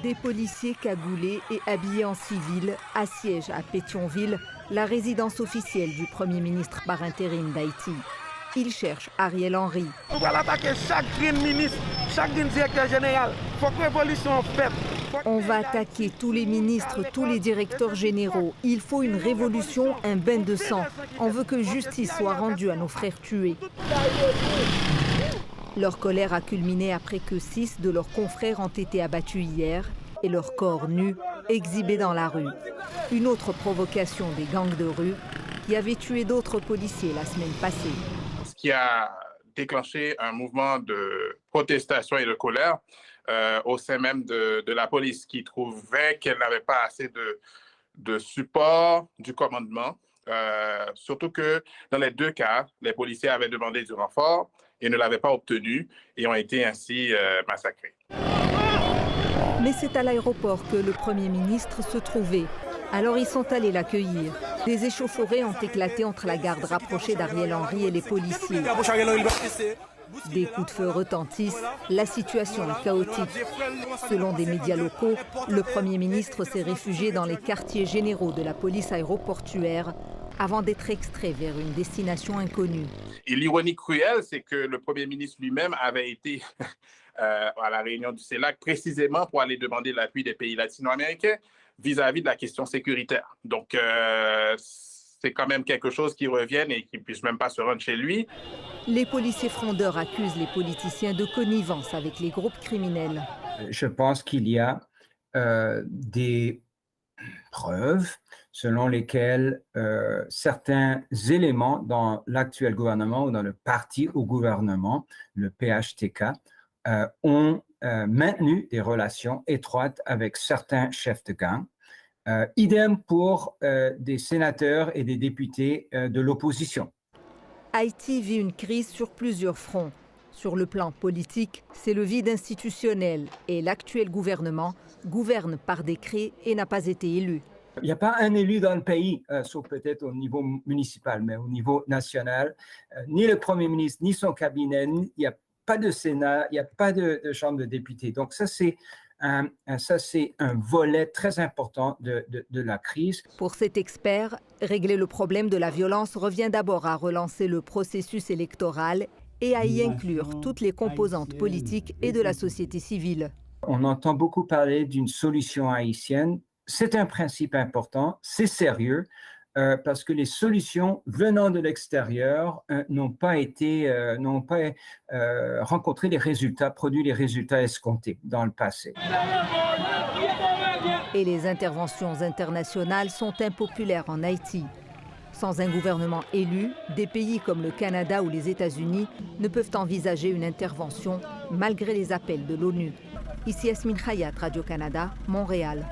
Des policiers cagoulés et habillés en civil assiègent à Pétionville la résidence officielle du Premier ministre par intérim d'Haïti. Ils cherchent Ariel Henry. On va attaquer chaque ministre, chaque directeur général. Il faut que révolution faite. On va attaquer tous les ministres, tous les directeurs généraux. Il faut une révolution, un bain de sang. On veut que justice soit rendue à nos frères tués. Leur colère a culminé après que 6 de leurs confrères ont été abattus hier et leurs corps nus exhibés dans la rue. Une autre provocation des gangs de rue qui avaient tué d'autres policiers la semaine passée. Ce qui a déclenché un mouvement de protestation et de colère au sein même de la police, qui trouvait qu'elle n'avait pas assez de support du commandement. Surtout que dans les deux cas, les policiers avaient demandé du renfort et ne l'avaient pas obtenu et ont été ainsi massacrés. Mais c'est à l'aéroport que le Premier ministre se trouvait. Alors ils sont allés l'accueillir. Des échauffourées ont éclaté entre la garde rapprochée d'Ariel Henry et les policiers. Des coups de feu retentissent, la situation est chaotique. Selon des médias locaux, le Premier ministre s'est réfugié dans les quartiers généraux de la police aéroportuaire avant d'être extrait vers une destination inconnue. Et l'ironie cruelle, c'est que le Premier ministre lui-même avait été à la réunion du CELAC précisément pour aller demander l'appui des pays latino-américains vis-à-vis de la question sécuritaire. Donc, c'est quand même quelque chose qui revienne et qui ne puisse même pas se rendre chez lui. Les policiers frondeurs accusent les politiciens de connivence avec les groupes criminels. Je pense qu'il y a des preuves selon lesquelles certains éléments dans l'actuel gouvernement ou dans le parti au gouvernement, le PHTK, ont maintenu des relations étroites avec certains chefs de gang. Idem pour des sénateurs et des députés de l'opposition. Haïti vit une crise sur plusieurs fronts. Sur le plan politique, c'est le vide institutionnel et l'actuel gouvernement gouverne par décret et n'a pas été élu. Il n'y a pas un élu dans le pays, sauf peut-être au niveau municipal, mais au niveau national, ni le Premier ministre, ni son cabinet, il n'y a pas de Sénat, il n'y a pas de Chambre de députés. Donc ça, c'est un volet très important de la crise. Pour cet expert, régler le problème de la violence revient d'abord à relancer le processus électoral et à y inclure toutes les composantes politiques et de la société civile. On entend beaucoup parler d'une solution haïtienne. C'est un principe important, c'est sérieux, parce que les solutions venant de l'extérieur n'ont pas rencontré les résultats, produit les résultats escomptés dans le passé. Et les interventions internationales sont impopulaires en Haïti. Sans un gouvernement élu, des pays comme le Canada ou les États-Unis ne peuvent envisager une intervention malgré les appels de l'ONU. Ici Yasmine Khayat, Radio-Canada, Montréal.